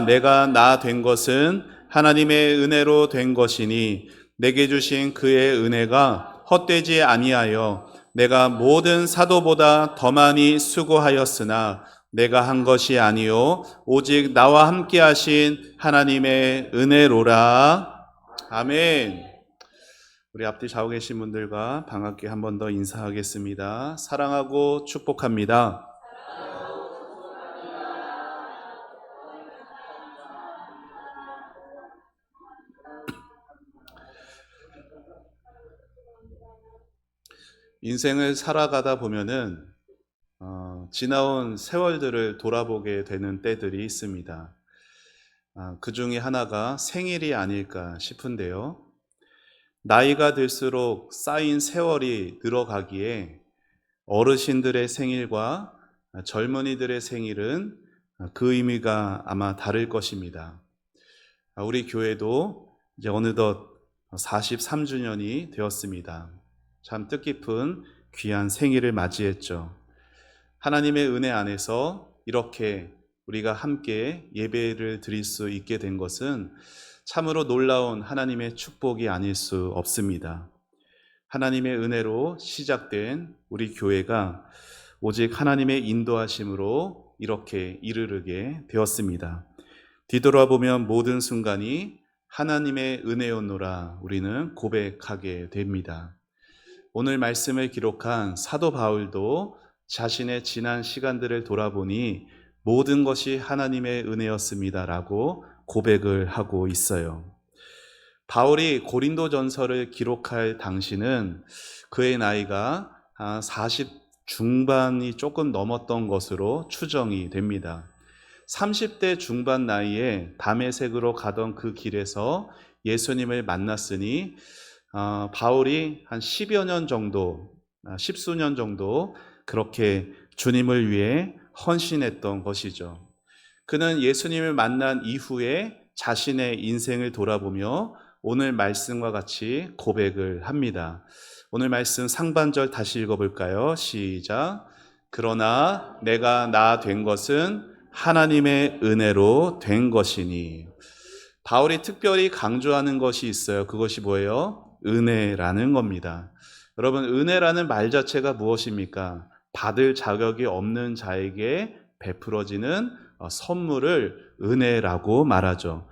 내가 나 된 것은 하나님의 은혜로 된 것이니 내게 주신 그의 은혜가 헛되지 아니하여 내가 모든 사도보다 더 많이 수고하였으나 내가 한 것이 아니요 오직 나와 함께 하신 하나님의 은혜로라. 아멘. 우리 앞뒤 좌우 계신 분들과 반갑게 한 번 더 인사하겠습니다. 사랑하고 축복합니다. 인생을 살아가다 보면은 지나온 세월들을 돌아보게 되는 때들이 있습니다. 그 중에 하나가 생일이 아닐까 싶은데요. 나이가 들수록 쌓인 세월이 늘어가기에 어르신들의 생일과 젊은이들의 생일은 그 의미가 아마 다를 것입니다. 우리 교회도 이제 어느덧 43주년이 되었습니다. 참 뜻깊은 귀한 생일을 맞이했죠. 하나님의 은혜 안에서 이렇게 우리가 함께 예배를 드릴 수 있게 된 것은 참으로 놀라운 하나님의 축복이 아닐 수 없습니다. 하나님의 은혜로 시작된 우리 교회가 오직 하나님의 인도하심으로 이렇게 이르르게 되었습니다. 뒤돌아보면 모든 순간이 하나님의 은혜였노라 우리는 고백하게 됩니다. 오늘 말씀을 기록한 사도 바울도 자신의 지난 시간들을 돌아보니 모든 것이 하나님의 은혜였습니다라고 고백을 하고 있어요. 바울이 고린도전서를 기록할 당시는 그의 나이가 40 중반이 조금 넘었던 것으로 추정이 됩니다. 30대 중반 나이에 다메섹으로 가던 그 길에서 예수님을 만났으니 바울이 한 10여 년 정도, 10수년 정도 그렇게 주님을 위해 헌신했던 것이죠. 그는 예수님을 만난 이후에 자신의 인생을 돌아보며 오늘 말씀과 같이 고백을 합니다. 오늘 말씀 상반절 다시 읽어볼까요? 시작. 그러나 내가 나 된 것은 하나님의 은혜로 된 것이니. 바울이 특별히 강조하는 것이 있어요. 그것이 뭐예요? 은혜라는 겁니다. 여러분, 은혜라는 말 자체가 무엇입니까? 받을 자격이 없는 자에게 베풀어지는 선물을 은혜라고 말하죠.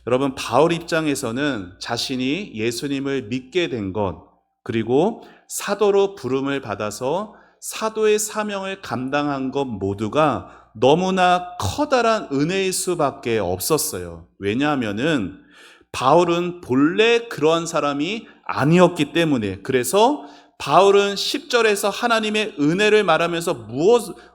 여러분, 바울 입장에서는 자신이 예수님을 믿게 된 것, 그리고 사도로 부름을 받아서 사도의 사명을 감당한 것 모두가 너무나 커다란 은혜일 수밖에 없었어요. 왜냐하면은 바울은 본래 그러한 사람이 아니었기 때문에. 그래서 바울은 10절에서 하나님의 은혜를 말하면서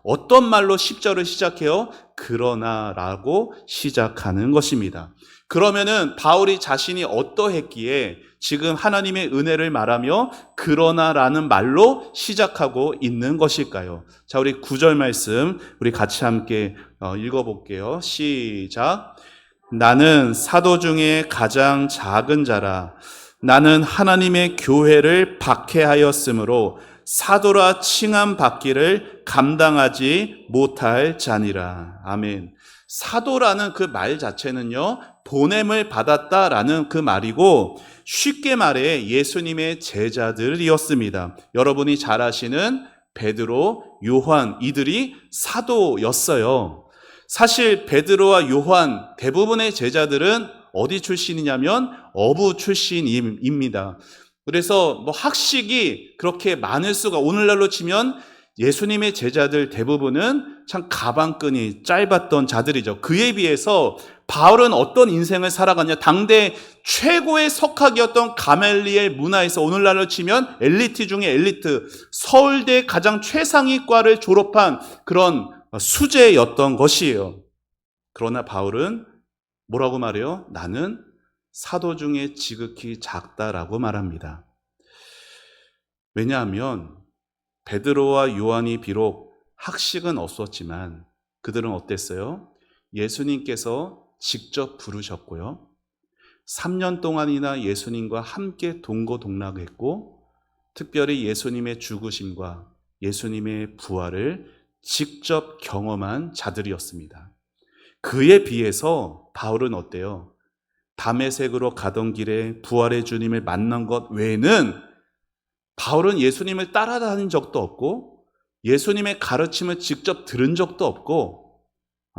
어떤 말로 10절을 시작해요? 그러나라고 시작하는 것입니다. 그러면은 바울이 자신이 어떠했기에 지금 하나님의 은혜를 말하며 그러나라는 말로 시작하고 있는 것일까요? 자, 우리 9절 말씀 우리 같이 함께 읽어볼게요. 시작. 나는 사도 중에 가장 작은 자라. 나는 하나님의 교회를 박해하였으므로 사도라 칭함 받기를 감당하지 못할 자니라. 아멘. 사도라는 그 말 자체는요, 보냄을 받았다라는 그 말이고, 쉽게 말해 예수님의 제자들이었습니다. 여러분이 잘 아시는 베드로, 요한, 이들이 사도였어요. 사실 베드로와 요한 대부분의 제자들은 어디 출신이냐면 어부 출신입니다. 그래서 학식이 그렇게 많을 수가, 오늘날로 치면 예수님의 제자들 대부분은 참 가방끈이 짧았던 자들이죠. 그에 비해서 바울은 어떤 인생을 살아갔냐? 당대 최고의 석학이었던 가멜리엘 문화에서 오늘날로 치면 엘리트 중에 엘리트, 서울대 가장 최상위과를 졸업한 그런 수재였던 것이에요. 그러나 바울은 뭐라고 말해요? 나는 사도 중에 지극히 작다라고 말합니다. 왜냐하면 베드로와 요한이 비록 학식은 없었지만 그들은 어땠어요? 예수님께서 직접 부르셨고요. 3년 동안이나 예수님과 함께 동고동락했고, 특별히 예수님의 죽으심과 예수님의 부활을 직접 경험한 자들이었습니다. 그에 비해서 바울은 어때요? 다메섹으로 가던 길에 부활의 주님을 만난 것 외에는 바울은 예수님을 따라다닌 적도 없고 예수님의 가르침을 직접 들은 적도 없고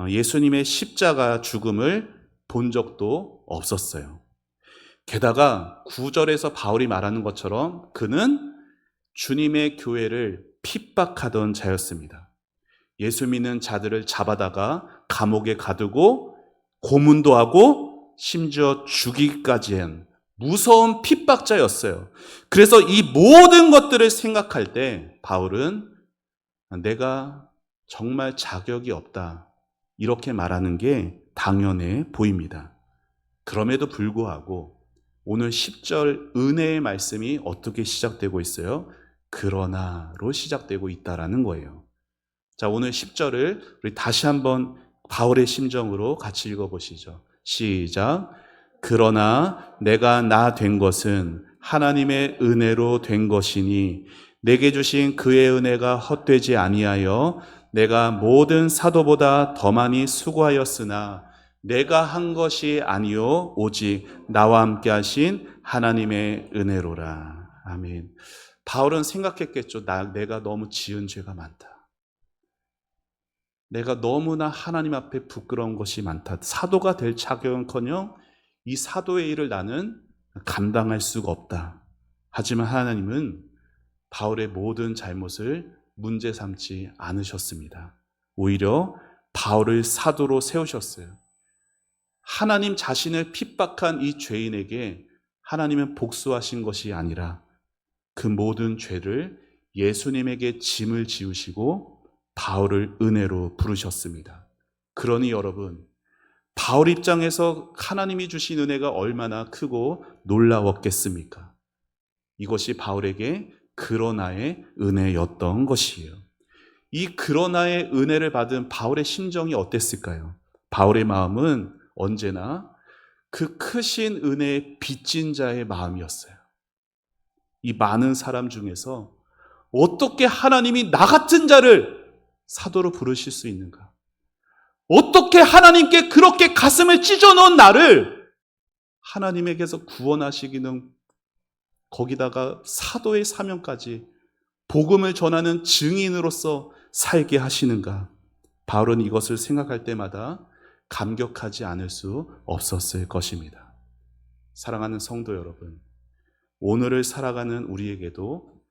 예수님의 십자가 죽음을 본 적도 없었어요. 게다가 9절에서 바울이 말하는 것처럼 그는 주님의 교회를 핍박하던 자였습니다. 예수 믿는 자들을 잡아다가 감옥에 가두고 고문도 하고 심지어 죽이기까지 한 무서운 핍박자였어요. 그래서 이 모든 것들을 생각할 때 바울은 내가 정말 자격이 없다 이렇게 말하는 게 당연해 보입니다. 그럼에도 불구하고 오늘 10절 은혜의 말씀이 어떻게 시작되고 있어요? 그러나로 시작되고 있다라는 거예요. 자, 오늘 10절을 우리 다시 한번 바울의 심정으로 같이 읽어보시죠. 시작. 그러나 내가 나 된 것은 하나님의 은혜로 된 것이니 내게 주신 그의 은혜가 헛되지 아니하여 내가 모든 사도보다 더 많이 수고하였으나 내가 한 것이 아니요 오직 나와 함께 하신 하나님의 은혜로라. 아멘. 바울은 생각했겠죠. 내가 너무 지은 죄가 많다. 내가 너무나 하나님 앞에 부끄러운 것이 많다. 사도가 될 자격은커녕 이 사도의 일을 나는 감당할 수가 없다. 하지만 하나님은 바울의 모든 잘못을 문제 삼지 않으셨습니다. 오히려 바울을 사도로 세우셨어요. 하나님 자신을 핍박한 이 죄인에게 하나님은 복수하신 것이 아니라 그 모든 죄를 예수님에게 짐을 지우시고 바울을 은혜로 부르셨습니다. 그러니 여러분, 바울 입장에서 하나님이 주신 은혜가 얼마나 크고 놀라웠겠습니까? 이것이 바울에게 그러나의 은혜였던 것이에요. 이 그러나의 은혜를 받은 바울의 심정이 어땠을까요? 바울의 마음은 언제나 그 크신 은혜에 빚진 자의 마음이었어요. 이 많은 사람 중에서 어떻게 하나님이 나 같은 자를 사도로 부르실 수 있는가? 어떻게 하나님께 그렇게 가슴을 찢어놓은 나를 하나님에게서 구원하시기는 거기다가 사도의 사명까지 복음을 전하는 증인으로서 살게 하시는가? 바울은 이것을 생각할 때마다 감격하지 않을 수 없었을 것입니다. 사랑하는 성도 여러분, 오늘을 살아가는 우리에게도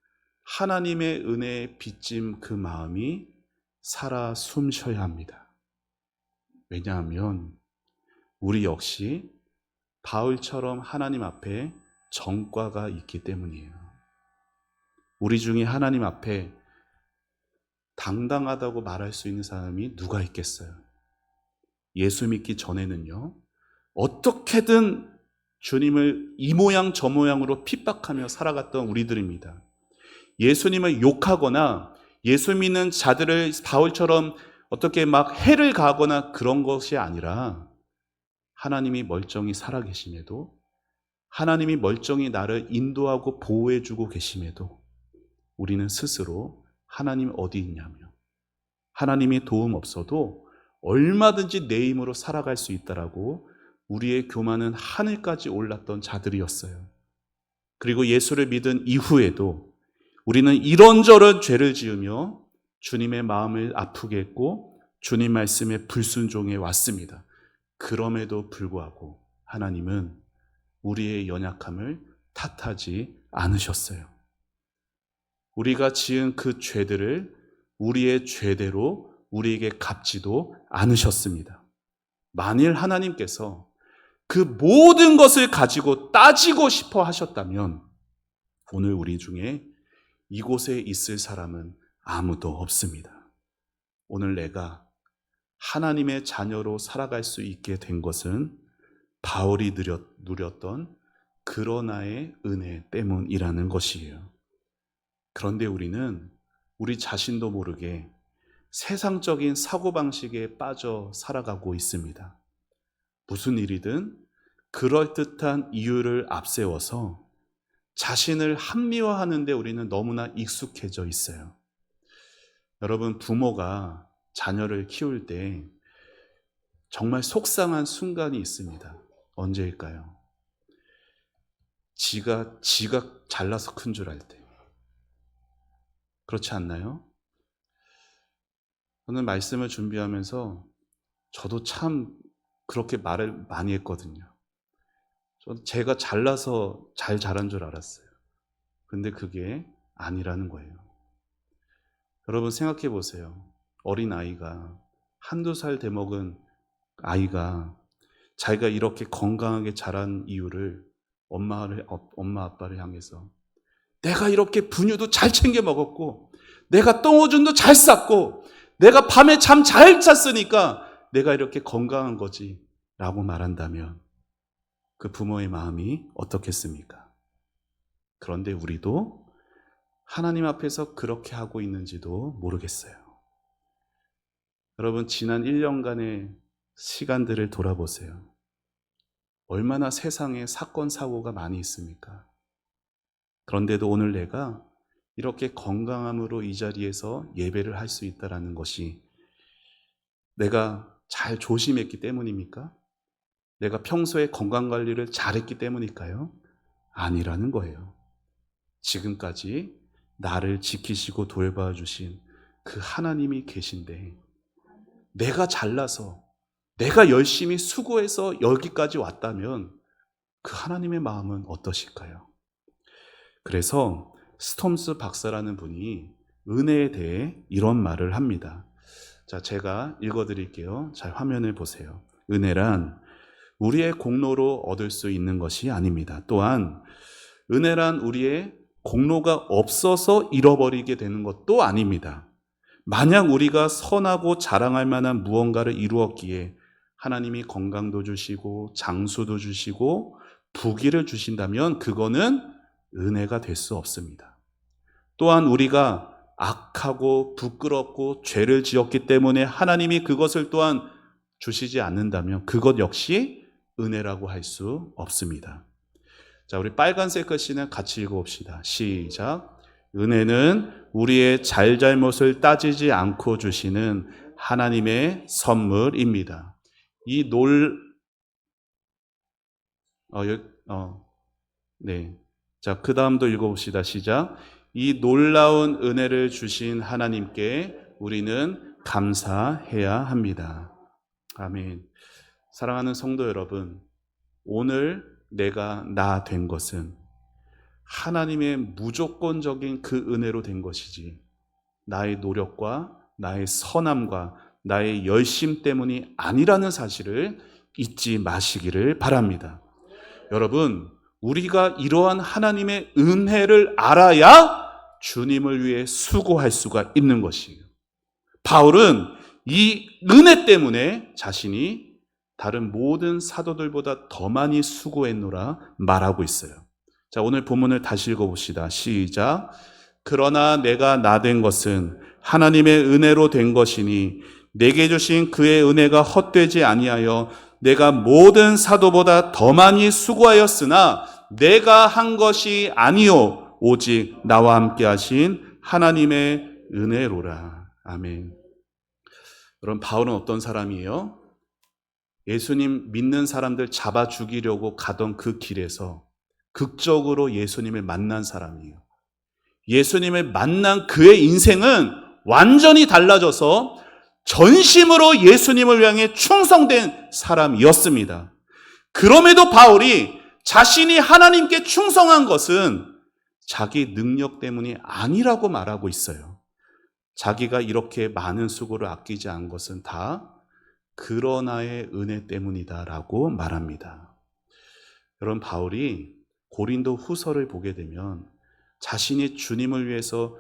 하나님의 은혜에 빚진 그 마음이 살아 숨쉬어야 합니다. 왜냐하면 우리 역시 바울처럼 하나님 앞에 정과가 있기 때문이에요. 우리 중에 하나님 앞에 당당하다고 말할 수 있는 사람이 누가 있겠어요? 예수 믿기 전에는요, 어떻게든 주님을 이 모양 저 모양으로 핍박하며 살아갔던 우리들입니다. 예수님을 욕하거나 예수 믿는 자들을 바울처럼 어떻게 막 해를 가하거나 그런 것이 아니라 하나님이 멀쩡히 살아계심에도, 하나님이 멀쩡히 나를 인도하고 보호해주고 계심에도 우리는 스스로 하나님 어디 있냐며, 하나님의 도움 없어도 얼마든지 내 힘으로 살아갈 수 있다라고 우리의 교만은 하늘까지 올랐던 자들이었어요. 그리고 예수를 믿은 이후에도 우리는 이런저런 죄를 지으며 주님의 마음을 아프게 했고 주님 말씀에 불순종해 왔습니다. 그럼에도 불구하고 하나님은 우리의 연약함을 탓하지 않으셨어요. 우리가 지은 그 죄들을 우리의 죄대로 우리에게 갚지도 않으셨습니다. 만일 하나님께서 그 모든 것을 가지고 따지고 싶어 하셨다면 오늘 우리 중에 이곳에 있을 사람은 아무도 없습니다. 오늘 내가 하나님의 자녀로 살아갈 수 있게 된 것은 바울이 누렸던 그러나의 은혜 때문이라는 것이에요. 그런데 우리는 우리 자신도 모르게 세상적인 사고방식에 빠져 살아가고 있습니다. 무슨 일이든 그럴듯한 이유를 앞세워서 자신을 합리화하는 데 우리는 너무나 익숙해져 있어요. 여러분, 부모가 자녀를 키울 때 정말 속상한 순간이 있습니다. 언제일까요? 지가 잘나서 큰 줄 알 때. 그렇지 않나요? 저는 말씀을 준비하면서 저도 참 그렇게 말을 많이 했거든요. 제가 잘나서 잘 자란 줄 알았어요. 근데 그게 아니라는 거예요. 여러분 생각해 보세요. 어린 아이가, 한두 살 돼먹은 아이가 자기가 이렇게 건강하게 자란 이유를 엄마 아빠를 향해서 내가 이렇게 분유도 잘 챙겨 먹었고 내가 똥오줌도 잘 쌌고 내가 밤에 잠 잘 잤으니까 내가 이렇게 건강한 거지 라고 말한다면 그 부모의 마음이 어떻겠습니까? 그런데 우리도 하나님 앞에서 그렇게 하고 있는지도 모르겠어요. 여러분 지난 1년간의 시간들을 돌아보세요. 얼마나 세상에 사건 사고가 많이 있습니까? 그런데도 오늘 내가 이렇게 건강함으로 이 자리에서 예배를 할 수 있다는 것이 내가 잘 조심했기 때문입니까? 내가 평소에 건강관리를 잘했기 때문일까요? 아니라는 거예요. 지금까지 나를 지키시고 돌봐주신 그 하나님이 계신데 내가 잘나서 내가 열심히 수고해서 여기까지 왔다면 그 하나님의 마음은 어떠실까요? 그래서 스톰스 박사라는 분이 은혜에 대해 이런 말을 합니다. 자, 제가 읽어드릴게요. 잘 화면을 보세요. 은혜란 우리의 공로로 얻을 수 있는 것이 아닙니다. 또한 은혜란 우리의 공로가 없어서 잃어버리게 되는 것도 아닙니다. 만약 우리가 선하고 자랑할 만한 무언가를 이루었기에 하나님이 건강도 주시고 장수도 주시고 부귀를 주신다면 그거는 은혜가 될 수 없습니다. 또한 우리가 악하고 부끄럽고 죄를 지었기 때문에 하나님이 그것을 또한 주시지 않는다면 그것 역시 은혜라고 할 수 없습니다. 자, 우리 빨간색 글씨는 같이 읽어봅시다. 시작. 은혜는 우리의 잘잘못을 따지지 않고 주시는 하나님의 선물입니다. 네. 자, 그 다음도 읽어봅시다. 시작. 이 놀라운 은혜를 주신 하나님께 우리는 감사해야 합니다. 아멘. 사랑하는 성도 여러분, 오늘 내가 나 된 것은 하나님의 무조건적인 그 은혜로 된 것이지 나의 노력과 나의 선함과 나의 열심 때문이 아니라는 사실을 잊지 마시기를 바랍니다. 여러분, 우리가 이러한 하나님의 은혜를 알아야 주님을 위해 수고할 수가 있는 것이에요. 바울은 이 은혜 때문에 자신이 다른 모든 사도들보다 더 많이 수고했노라 말하고 있어요. 자, 오늘 본문을 다시 읽어봅시다. 시작. 그러나 내가 나 된 것은 하나님의 은혜로 된 것이니 내게 주신 그의 은혜가 헛되지 아니하여 내가 모든 사도보다 더 많이 수고하였으나 내가 한 것이 아니요 오직 나와 함께 하신 하나님의 은혜로라. 아멘. 여러분, 바울은 어떤 사람이에요? 예수님 믿는 사람들 잡아 죽이려고 가던 그 길에서 극적으로 예수님을 만난 사람이에요. 예수님을 만난 그의 인생은 완전히 달라져서 전심으로 예수님을 향해 충성된 사람이었습니다. 그럼에도 바울이 자신이 하나님께 충성한 것은 자기 능력 때문이 아니라고 말하고 있어요. 자기가 이렇게 많은 수고를 아끼지 않은 것은 다 그러나의 은혜 때문이다라고 말합니다. 여러분, 바울이 고린도 후서를 보게 되면 자신이 주님을 위해서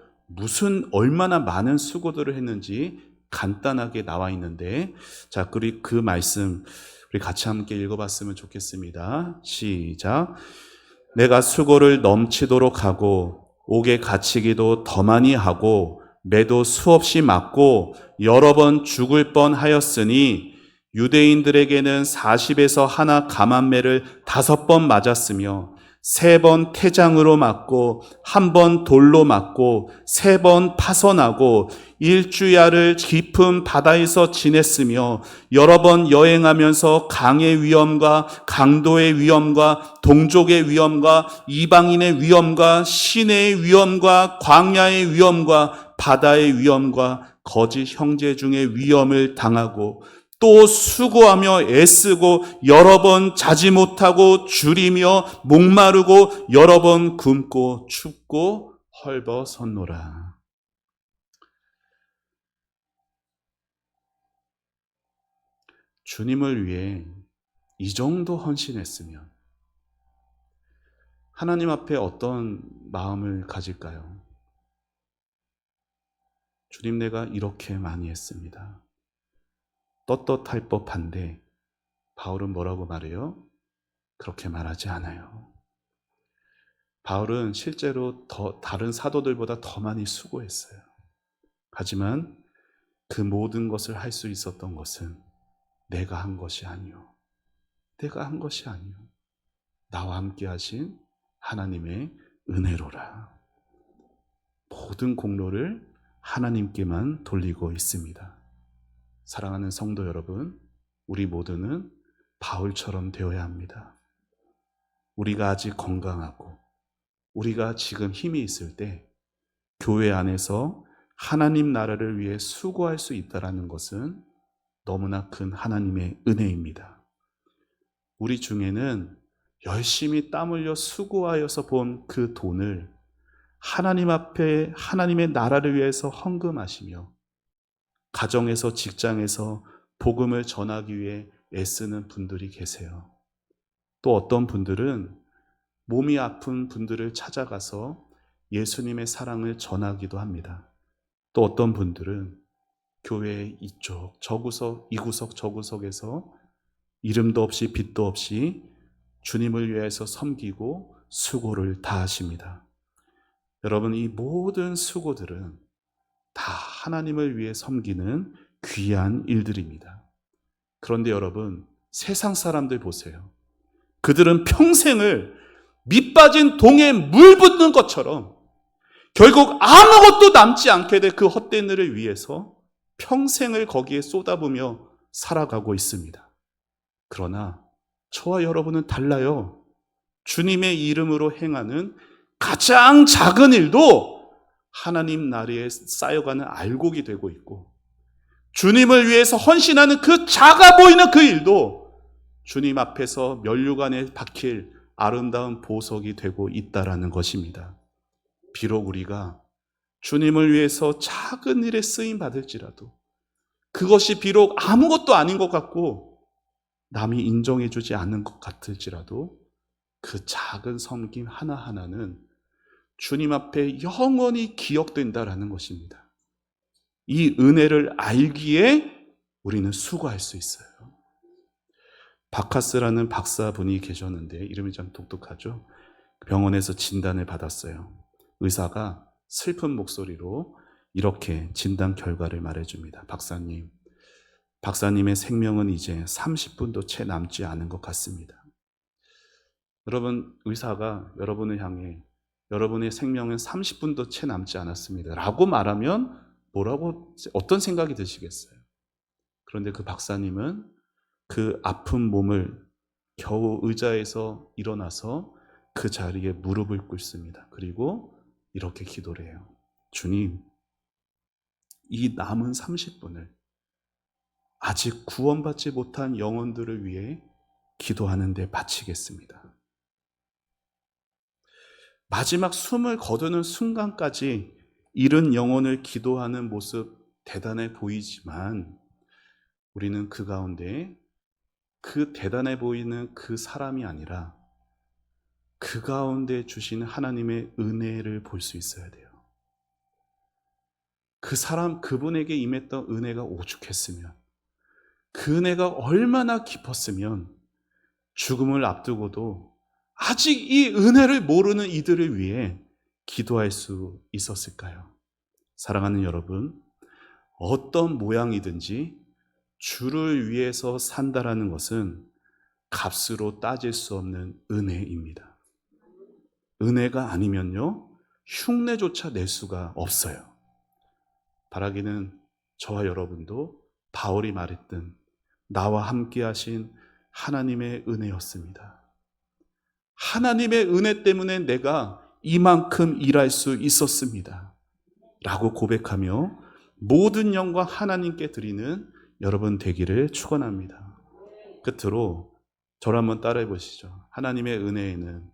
얼마나 많은 수고들을 했는지 간단하게 나와 있는데, 자, 그리고 그 말씀 우리 같이 함께 읽어봤으면 좋겠습니다. 시작. 내가 수고를 넘치도록 하고 옥에 갇히기도 더 많이 하고 매도 수없이 맞고 여러 번 죽을 뻔하였으니 유대인들에게는 40에서 하나 감한매를 5번 맞았으며 3번 태장으로 맞고 1번 돌로 맞고 3번 파선하고 일주야를 깊은 바다에서 지냈으며 여러 번 여행하면서 강의 위험과 강도의 위험과 동족의 위험과 이방인의 위험과 시내의 위험과 광야의 위험과 바다의 위험과 거짓 형제 중의 위험을 당하고 또 수고하며 애쓰고 여러 번 자지 못하고 줄이며 목마르고 여러 번 굶고 춥고 헐벗었노라. 주님을 위해 이 정도 헌신했으면 하나님 앞에 어떤 마음을 가질까요? 주님, 내가 이렇게 많이 했습니다. 떳떳할 법한데 바울은 뭐라고 말해요? 그렇게 말하지 않아요. 바울은 실제로 다른 사도들보다 더 많이 수고했어요. 하지만 그 모든 것을 할 수 있었던 것은 내가 한 것이 아니요. 내가 한 것이 아니요. 나와 함께 하신 하나님의 은혜로라. 모든 공로를 하나님께만 돌리고 있습니다. 사랑하는 성도 여러분, 우리 모두는 바울처럼 되어야 합니다. 우리가 아직 건강하고 우리가 지금 힘이 있을 때 교회 안에서 하나님 나라를 위해 수고할 수 있다는 것은 너무나 큰 하나님의 은혜입니다. 우리 중에는 열심히 땀 흘려 수고하여서 본 그 돈을 하나님 앞에 하나님의 나라를 위해서 헌금하시며 가정에서 직장에서 복음을 전하기 위해 애쓰는 분들이 계세요. 또 어떤 분들은 몸이 아픈 분들을 찾아가서 예수님의 사랑을 전하기도 합니다. 또 어떤 분들은 교회 이쪽 저구석 이구석 저구석에서 이름도 없이 빛도 없이 주님을 위해서 섬기고 수고를 다하십니다. 여러분, 이 모든 수고들은 다 하나님을 위해 섬기는 귀한 일들입니다. 그런데 여러분, 세상 사람들 보세요. 그들은 평생을 밑 빠진 동에 물 붓는 것처럼 결국 아무것도 남지 않게 될 그 헛된 일을 위해서 평생을 거기에 쏟아부으며 살아가고 있습니다. 그러나 저와 여러분은 달라요. 주님의 이름으로 행하는 가장 작은 일도 하나님 나라에 쌓여가는 알곡이 되고 있고, 주님을 위해서 헌신하는 그 작아 보이는 그 일도 주님 앞에서 면류관에 박힐 아름다운 보석이 되고 있다라는 것입니다. 비록 우리가 주님을 위해서 작은 일에 쓰임 받을지라도, 그것이 비록 아무것도 아닌 것 같고 남이 인정해 주지 않는 것 같을지라도 그 작은 섬김 하나하나는 주님 앞에 영원히 기억된다라는 것입니다. 이 은혜를 알기에 우리는 수고할 수 있어요. 바카스라는 박사분이 계셨는데 이름이 참 독특하죠. 병원에서 진단을 받았어요. 의사가 슬픈 목소리로 이렇게 진단 결과를 말해줍니다. 박사님의 생명은 이제 30분도 채 남지 않은 것 같습니다. 여러분, 의사가 여러분을 향해 여러분의 생명은 30분도 채 남지 않았습니다 라고 말하면 어떤 생각이 드시겠어요? 그런데 그 박사님은 그 아픈 몸을 겨우 의자에서 일어나서 그 자리에 무릎을 꿇습니다. 그리고 이렇게 기도를 해요. 주님, 이 남은 30분을 아직 구원받지 못한 영혼들을 위해 기도하는 데 바치겠습니다. 마지막 숨을 거두는 순간까지 잃은 영혼을 기도하는 모습 대단해 보이지만, 우리는 그 가운데 그 대단해 보이는 그 사람이 아니라 그 가운데 주시는 하나님의 은혜를 볼 수 있어야 돼요. 그분에게 임했던 은혜가 오죽했으면, 그 은혜가 얼마나 깊었으면 죽음을 앞두고도 아직 이 은혜를 모르는 이들을 위해 기도할 수 있었을까요? 사랑하는 여러분, 어떤 모양이든지 주를 위해서 산다라는 것은 값으로 따질 수 없는 은혜입니다. 은혜가 아니면요, 흉내조차 낼 수가 없어요. 바라기는 저와 여러분도 바울이 말했던 나와 함께 하신 하나님의 은혜였습니다. 하나님의 은혜 때문에 내가 이만큼 일할 수 있었습니다. 라고 고백하며 모든 영광 하나님께 드리는 여러분 되기를 축원합니다. 끝으로 저를 한번 따라해 보시죠. 하나님의 은혜에는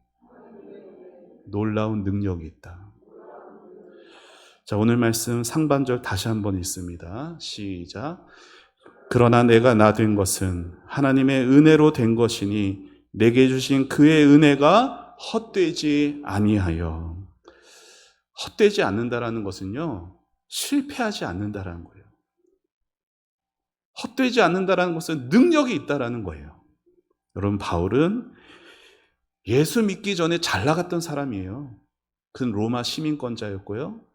놀라운 능력이 있다. 자, 오늘 말씀 상반절 다시 한번 읽습니다. 시작. 그러나 내가 나 된 것은 하나님의 은혜로 된 것이니 내게 주신 그의 은혜가 헛되지 아니하여. 헛되지 않는다라는 것은요, 실패하지 않는다라는 거예요. 헛되지 않는다라는 것은 능력이 있다라는 거예요. 여러분, 바울은 예수 믿기 전에 잘 나갔던 사람이에요. 그는 로마 시민권자였고요,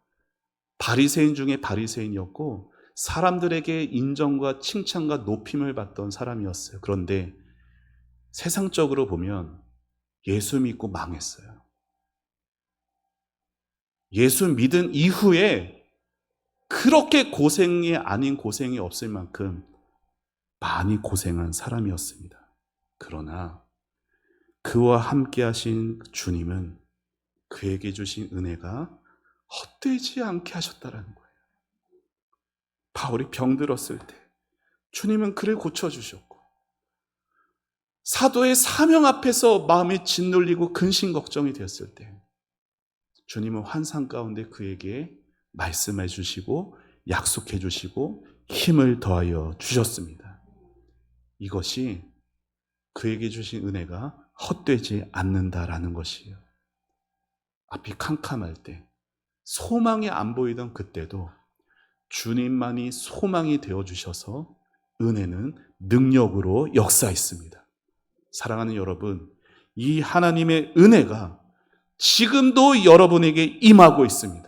바리새인 중에 바리새인이었고 사람들에게 인정과 칭찬과 높임을 받던 사람이었어요. 그런데 세상적으로 보면 예수 믿고 망했어요. 예수 믿은 이후에 그렇게 고생이 아닌 고생이 없을 만큼 많이 고생한 사람이었습니다. 그러나 그와 함께 하신 주님은 그에게 주신 은혜가 헛되지 않게 하셨다라는 거예요. 바울이 병들었을 때 주님은 그를 고쳐주셨고, 사도의 사명 앞에서 마음이 짓눌리고 근심 걱정이 되었을 때 주님은 환상 가운데 그에게 말씀해 주시고 약속해 주시고 힘을 더하여 주셨습니다. 이것이 그에게 주신 은혜가 헛되지 않는다라는 것이에요. 앞이 캄캄할 때, 소망이 안 보이던 그때도 주님만이 소망이 되어주셔서 은혜는 능력으로 역사했습니다. 사랑하는 여러분, 이 하나님의 은혜가 지금도 여러분에게 임하고 있습니다.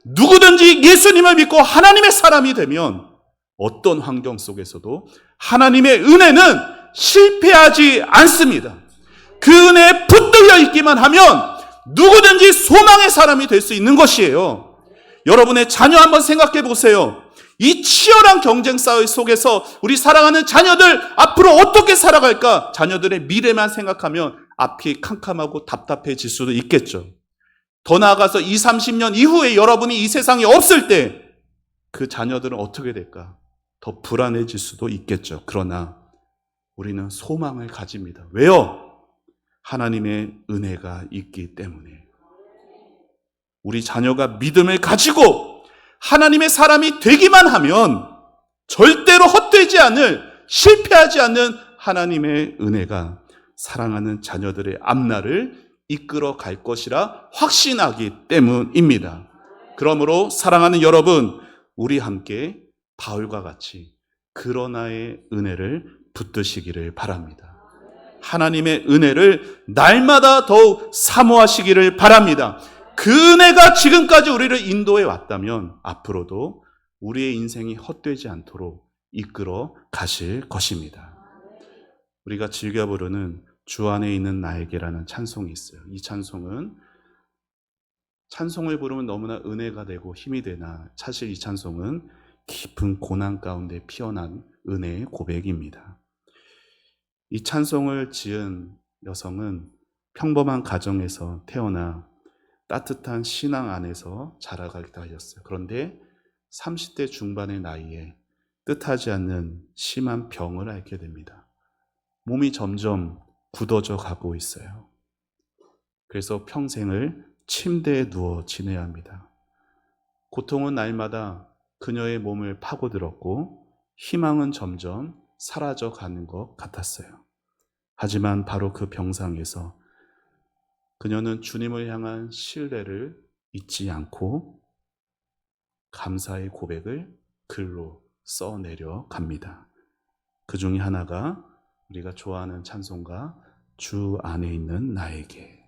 누구든지 예수님을 믿고 하나님의 사람이 되면 어떤 환경 속에서도 하나님의 은혜는 실패하지 않습니다. 그 은혜에 붙들려 있기만 하면 누구든지 소망의 사람이 될 수 있는 것이에요. 여러분의 자녀 한번 생각해 보세요. 이 치열한 경쟁 사회 속에서 우리 사랑하는 자녀들 앞으로 어떻게 살아갈까? 자녀들의 미래만 생각하면 앞이 캄캄하고 답답해질 수도 있겠죠. 더 나아가서 20, 30년 이후에 여러분이 이 세상에 없을 때 그 자녀들은 어떻게 될까? 더 불안해질 수도 있겠죠. 그러나 우리는 소망을 가집니다. 왜요? 하나님의 은혜가 있기 때문에. 우리 자녀가 믿음을 가지고 하나님의 사람이 되기만 하면 절대로 헛되지 않을, 실패하지 않는 하나님의 은혜가 사랑하는 자녀들의 앞날을 이끌어 갈 것이라 확신하기 때문입니다. 그러므로 사랑하는 여러분, 우리 함께 바울과 같이 그러나의 은혜를 붙드시기를 바랍니다. 하나님의 은혜를 날마다 더욱 사모하시기를 바랍니다. 그 은혜가 지금까지 우리를 인도해 왔다면 앞으로도 우리의 인생이 헛되지 않도록 이끌어 가실 것입니다. 우리가 즐겨 부르는 주 안에 있는 나에게라는 찬송이 있어요. 이 찬송은 찬송을 부르면 너무나 은혜가 되고 힘이 되나 사실 이 찬송은 깊은 고난 가운데 피어난 은혜의 고백입니다. 이 찬송을 지은 여성은 평범한 가정에서 태어나 따뜻한 신앙 안에서 자라가게 하였어요. 그런데 30대 중반의 나이에 뜻하지 않는 심한 병을 앓게 됩니다. 몸이 점점 굳어져 가고 있어요. 그래서 평생을 침대에 누워 지내야 합니다. 고통은 날마다 그녀의 몸을 파고들었고 희망은 점점 사라져 가는 것 같았어요. 하지만 바로 그 병상에서 그녀는 주님을 향한 신뢰를 잊지 않고 감사의 고백을 글로 써내려 갑니다. 그 중에 하나가 우리가 좋아하는 찬송가 주 안에 있는 나에게.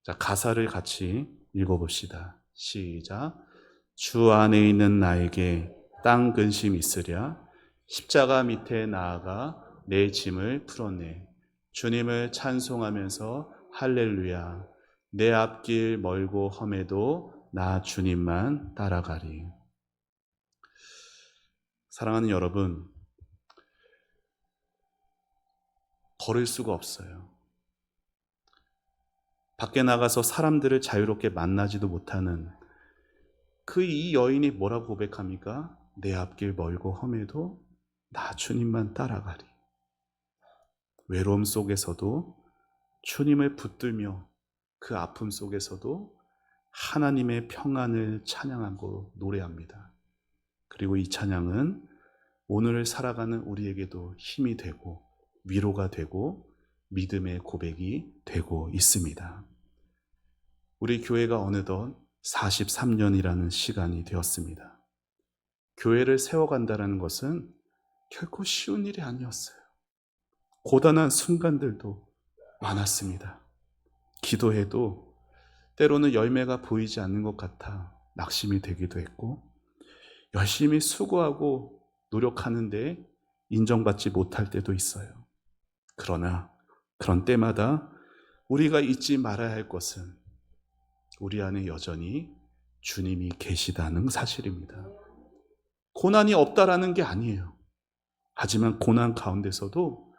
자, 가사를 같이 읽어봅시다. 시작. 주 안에 있는 나에게 땅 근심 있으랴 십자가 밑에 나아가 내 짐을 풀어내 주님을 찬송하면서 할렐루야 내 앞길 멀고 험해도 나 주님만 따라가리. 사랑하는 여러분, 걸을 수가 없어요. 밖에 나가서 사람들을 자유롭게 만나지도 못하는 이 여인이 뭐라고 고백합니까? 내 앞길 멀고 험해도 나 주님만 따라가리. 외로움 속에서도 주님을 붙들며 그 아픔 속에서도 하나님의 평안을 찬양하고 노래합니다. 그리고 이 찬양은 오늘을 살아가는 우리에게도 힘이 되고 위로가 되고 믿음의 고백이 되고 있습니다. 우리 교회가 어느덧 43년이라는 시간이 되었습니다. 교회를 세워간다는 것은 결코 쉬운 일이 아니었어요. 고단한 순간들도 많았습니다. 기도해도 때로는 열매가 보이지 않는 것 같아 낙심이 되기도 했고, 열심히 수고하고 노력하는데 인정받지 못할 때도 있어요. 그러나 그런 때마다 우리가 잊지 말아야 할 것은 우리 안에 여전히 주님이 계시다는 사실입니다. 고난이 없다라는 게 아니에요. 하지만 고난 가운데서도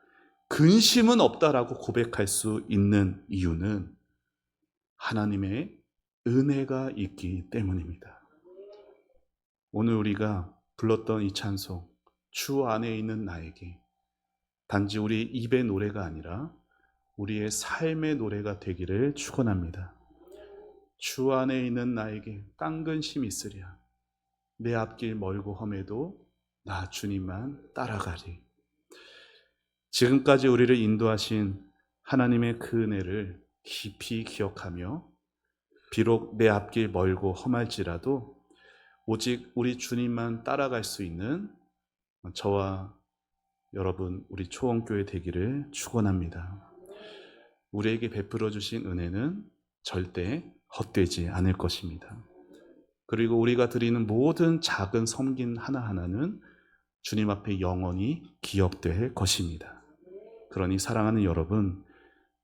근심은 없다라고 고백할 수 있는 이유는 하나님의 은혜가 있기 때문입니다. 오늘 우리가 불렀던 이 찬송, 주 안에 있는 나에게, 단지 우리 입의 노래가 아니라 우리의 삶의 노래가 되기를 축원합니다. 주 안에 있는 나에게 깡근심이 있으랴. 내 앞길 멀고 험해도 나 주님만 따라가리. 지금까지 우리를 인도하신 하나님의 그 은혜를 깊이 기억하며, 비록 내 앞길 멀고 험할지라도 오직 우리 주님만 따라갈 수 있는 저와 여러분, 우리 초원교회 되기를 축원합니다. 우리에게 베풀어 주신 은혜는 절대 헛되지 않을 것입니다. 그리고 우리가 드리는 모든 작은 섬김 하나하나는 주님 앞에 영원히 기억될 것입니다. 그러니 사랑하는 여러분,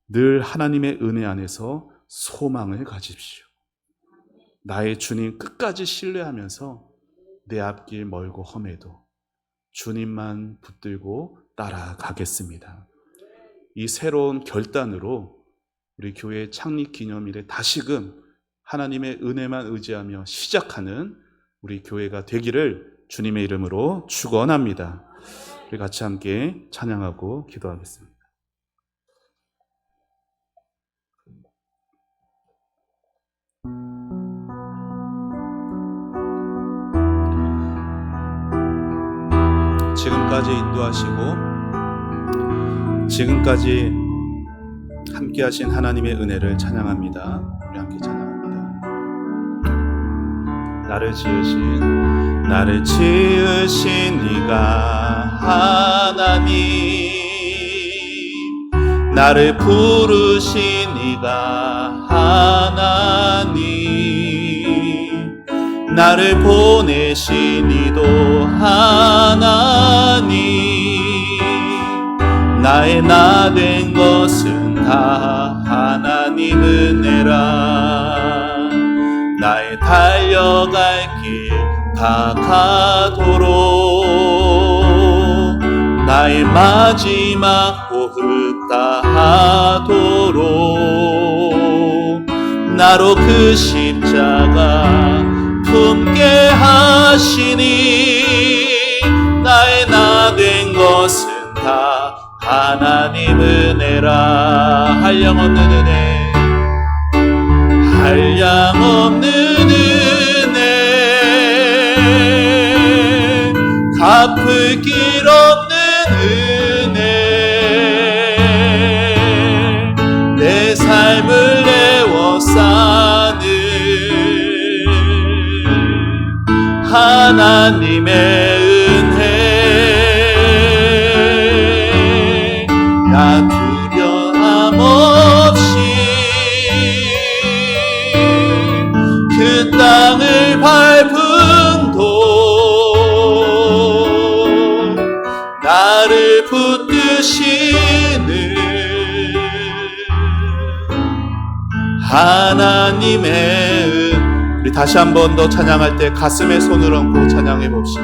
늘 하나님의 은혜 안에서 소망을 가집시오. 나의 주님 끝까지 신뢰하면서 내 앞길 멀고 험해도 주님만 붙들고 따라가겠습니다. 이 새로운 결단으로 우리 교회 창립 기념일에 다시금 하나님의 은혜만 의지하며 시작하는 우리 교회가 되기를 주님의 이름으로 축원합니다. 우리 같이 함께 찬양하고 기도하겠습니다. 지금까지 인도하시고 지금까지 함께 하신 하나님의 은혜를 찬양합니다. 우리 함께 찬양합니다. 나를 지으신 이가 하나님, 나를 부르신 이가 하나님, 나를 보내신 이도 하나님, 나의 나 된 것은 다 하나님 은혜라. 나의 달려갈 길 다가도록, 나의 마지막 호흡 다하도록, 나로 그 십자가 품게 하시니, 나의 나 된 것은 다 하나님 은혜라. 한량없는 은혜, 한량없는 은혜, 갚을 길 없는 은혜, 내 삶을 내워싸는 하나님의 은혜. 나 두려움 없이 그 땅을 밟은 도 나를 붙드시는 하나님의 우리 다시 한 번 더 찬양할 때 가슴에 손을 얹고 찬양해 봅시다.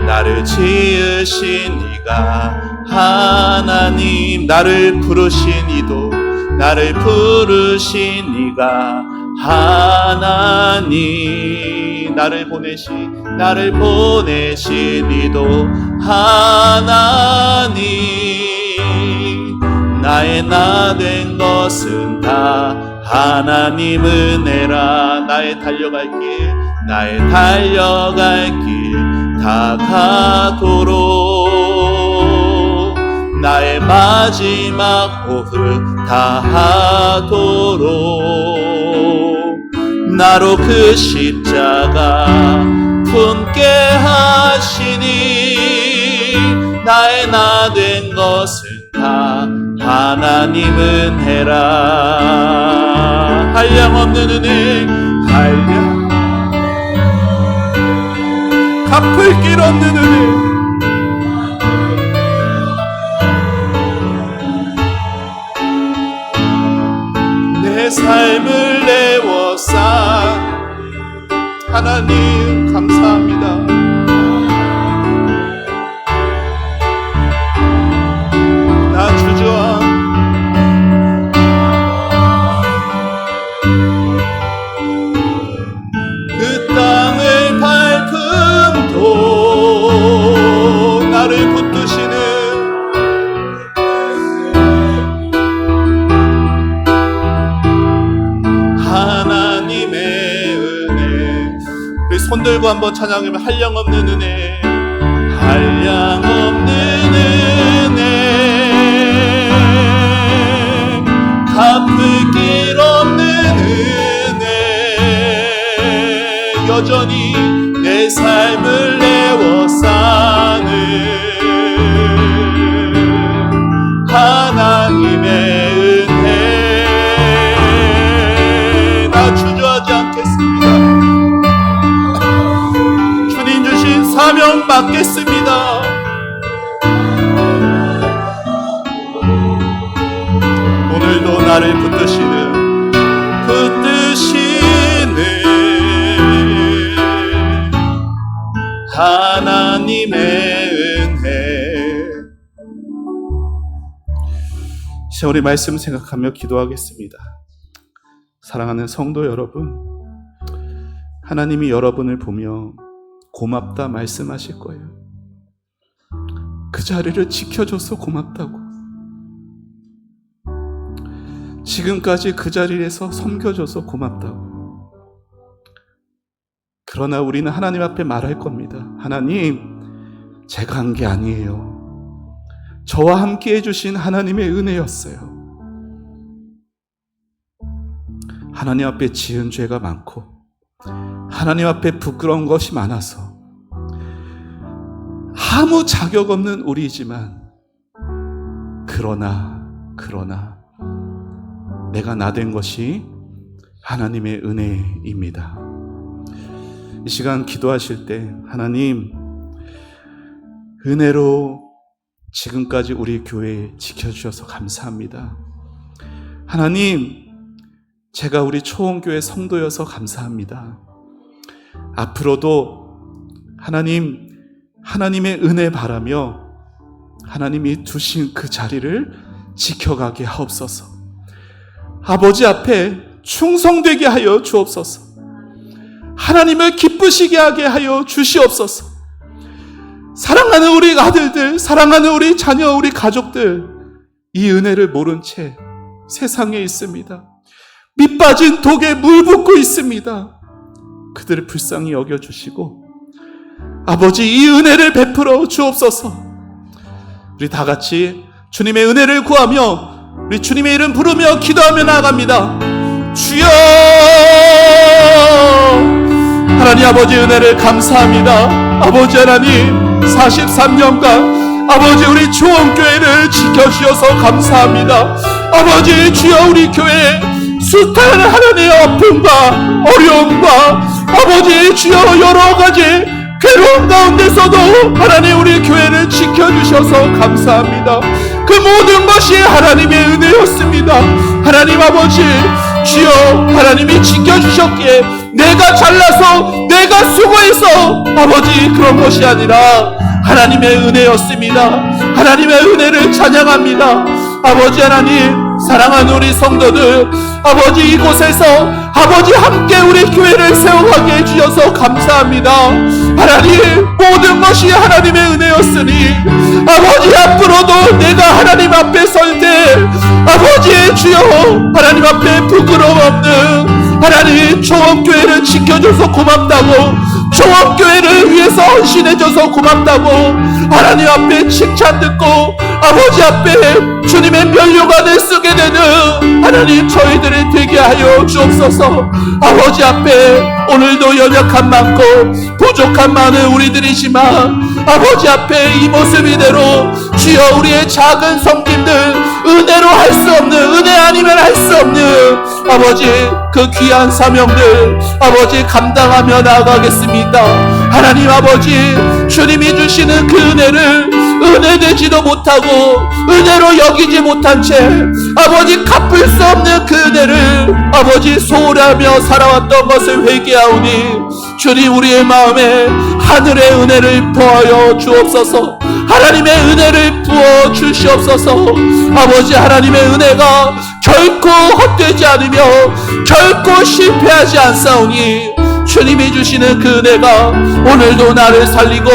나를 지으신 이가 하나님, 나를 부르신 이도, 나를 부르신 이가 하나님, 나를 보내신 이도 하나님, 나의 나 된 것은 다 하나님 은혜라. 나의 달려갈 길 다가도록, 나의 마지막 호흡 다하도록, 나로 그 십자가 품게 하시니 나의 나 된 것은 다 하나님 은혜라. 한량없는 은혜, 갚을 길 없는 은혜, 내 삶을 내워싼 하나님 감사합니다. 나 주저함, 그 땅을 밟음도 나를 붙드시는 하나님의 은혜. 우리 손 들고 한번 찬양하면 한량없는 은혜, 한량없는 은혜, 갚을 길 없는 은혜, 여전히 내 삶을 내워싸는 하나님의 은혜. 나 주저하지 않겠습니다. 주님 주신 사명 맡겠습니다. 오늘도 나를 붙드시는 하나님의 은혜. 이제 우리 말씀 생각하며 기도하겠습니다. 사랑하는 성도 여러분, 하나님이 여러분을 보며 고맙다 말씀하실 거예요. 그 자리를 지켜줘서 고맙다고, 지금까지 그 자리에서 섬겨줘서 고맙다고. 그러나 우리는 하나님 앞에 말할 겁니다. 하나님, 제가 한 게 아니에요. 저와 함께 해주신 하나님의 은혜였어요. 하나님 앞에 지은 죄가 많고 하나님 앞에 부끄러운 것이 많아서 아무 자격 없는 우리이지만, 그러나 내가 나 된 것이 하나님의 은혜입니다. 이 시간 기도하실 때, 하나님, 은혜로 지금까지 우리 교회 지켜주셔서 감사합니다. 하나님, 제가 우리 초원교회 성도여서 감사합니다. 앞으로도 하나님, 하나님의 은혜 바라며 하나님이 두신 그 자리를 지켜가게 하옵소서. 아버지 앞에 충성되게 하여 주옵소서. 하나님을 기쁘시게 하게 하여 주시옵소서. 사랑하는 우리 아들들, 사랑하는 우리 자녀, 우리 가족들, 이 은혜를 모른 채 세상에 있습니다. 밑빠진 독에 물 붓고 있습니다. 그들을 불쌍히 여겨주시고 아버지, 이 은혜를 베풀어 주옵소서. 우리 다 같이 주님의 은혜를 구하며 우리 주님의 이름 부르며 기도하며 나아갑니다. 주여, 하나님 아버지 은혜를 감사합니다. 아버지 하나님, 43년간 아버지 우리 초원교회를 지켜주셔서 감사합니다. 아버지 주여, 우리 교회 숱한 하나님의 아픔과 어려움과 아버지 주여 여러가지 괴로움 가운데서도 하나님 우리 교회를 지켜주셔서 감사합니다. 그 모든 것이 하나님의 은혜였습니다. 하나님 아버지, 주여 하나님이 지켜주셨기에 내가 잘나서 내가 수고해서 아버지 그런 것이 아니라 하나님의 은혜였습니다. 하나님의 은혜를 찬양합니다. 아버지 하나님, 사랑하는 우리 성도들, 아버지 이곳에서 아버지 함께 우리 교회를 세워가게 해주셔서 감사합니다. 하나님, 모든 것이 하나님의 은혜였으니 아버지 앞으로도 내가 하나님 앞에 설 때 아버지 주여 하나님 앞에 부끄러움 없는 하나님 종업교회를 지켜줘서 고맙다고, 종업교회를 위해서 헌신해줘서 고맙다고 하나님 앞에 칭찬 듣고 아버지 앞에 주님의 면류관을 쓰게 되는 하나님 저희들이 되게 하여 주옵소서. 아버지 앞에 오늘도 연약함 많고 부족함 많은 우리들이지만 아버지 앞에 이 모습 이대로 주여 우리의 작은 섬김들 은혜로 할 수 없는, 은혜 아니면 할 수 없는 아버지 그 귀한 사명들 아버지 감당하며 나아가겠습니다. 하나님 아버지, 주님이 주시는 그 은혜를 은혜되지도 못하고 은혜로 여기지 못한 채 아버지 갚을 수 없는 그 은혜를 아버지 소홀하며 살아왔던 것을 회개하오니 주님 우리의 마음에 하늘의 은혜를 부어여 주옵소서. 하나님의 은혜를 부어 주시옵소서. 아버지 하나님의 은혜가 결코 헛되지 않으며 결코 실패하지 않사오니 주님이 주시는 그 은혜가 오늘도 나를 살리고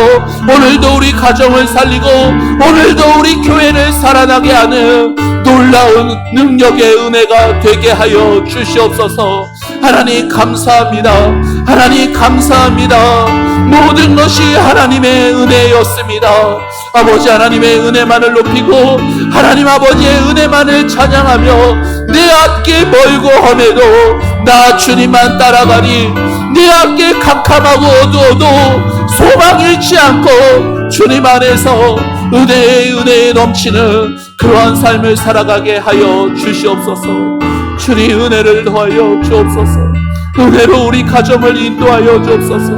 오늘도 우리 가정을 살리고 오늘도 우리 교회를 살아나게 하는 놀라운 능력의 은혜가 되게 하여 주시옵소서. 하나님 감사합니다. 하나님 감사합니다. 모든 것이 하나님의 은혜였습니다. 아버지 하나님의 은혜만을 높이고 하나님 아버지의 은혜만을 찬양하며 내 앞길 멀고 험해도 나 주님만 따라가니 내 앞길 캄캄하고 어두워도 소망 잃지 않고 주님 안에서 은혜에 넘치는 그러한 삶을 살아가게 하여 주시옵소서. 주님 은혜를 더하여 주옵소서. 은혜로 우리 가정을 인도하여 주옵소서.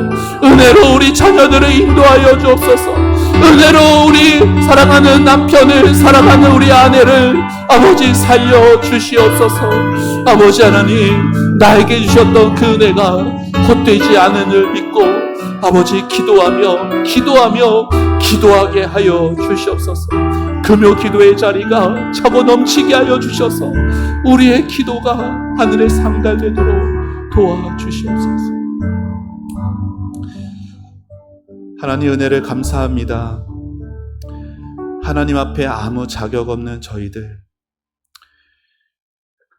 은혜로 우리 자녀들을 인도하여 주옵소서. 은혜로 우리 사랑하는 남편을, 사랑하는 우리 아내를 아버지 살려 주시옵소서. 아버지 하나님, 나에게 주셨던 그 은혜가 헛되지 않은 줄 믿고 아버지 기도하게 하여 주시옵소서. 금요 기도의 자리가 차고 넘치게 하여 주셔서 우리의 기도가 하늘에 상달되도록 도와주시옵소서. 하나님 은혜를 감사합니다. 하나님 앞에 아무 자격 없는 저희들,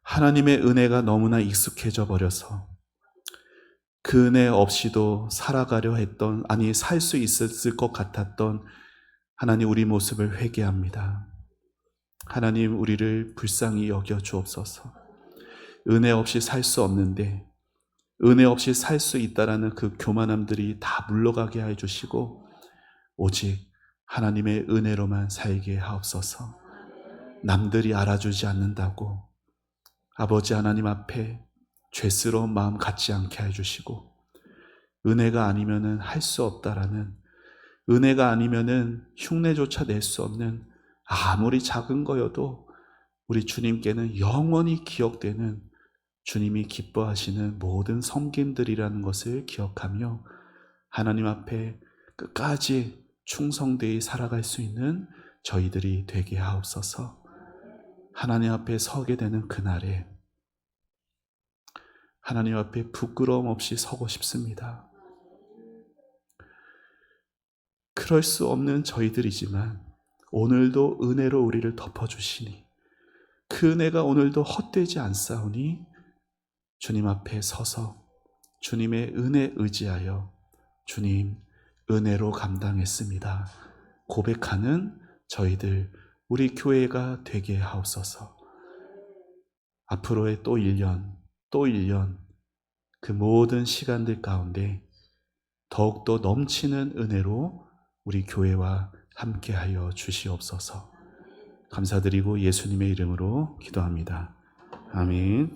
하나님의 은혜가 너무나 익숙해져 버려서 그 은혜 없이도 살아가려 했던, 아니 살 수 있었을 것 같았던 하나님 우리 모습을 회개합니다. 하나님 우리를 불쌍히 여겨 주옵소서. 은혜 없이 살 수 없는데 은혜 없이 살 수 있다라는 그 교만함들이 다 물러가게 해주시고 오직 하나님의 은혜로만 살게 하옵소서. 남들이 알아주지 않는다고 아버지 하나님 앞에 죄스러운 마음 갖지 않게 해주시고 은혜가 아니면은 할 수 없다라는, 은혜가 아니면은 흉내조차 낼 수 없는 아무리 작은 거여도 우리 주님께는 영원히 기억되는 주님이 기뻐하시는 모든 섬김들이라는 것을 기억하며 하나님 앞에 끝까지 충성되이 살아갈 수 있는 저희들이 되게 하옵소서. 하나님 앞에 서게 되는 그날에 하나님 앞에 부끄러움 없이 서고 싶습니다. 그럴 수 없는 저희들이지만 오늘도 은혜로 우리를 덮어주시니 그 은혜가 오늘도 헛되지 않사오니 주님 앞에 서서 주님의 은혜 의지하여 주님 은혜로 감당했습니다 고백하는 저희들, 우리 교회가 되게 하옵소서. 앞으로의 또 1년 그 모든 시간들 가운데 더욱더 넘치는 은혜로 우리 교회와 함께하여 주시옵소서. 감사드리고 예수님의 이름으로 기도합니다. 아멘.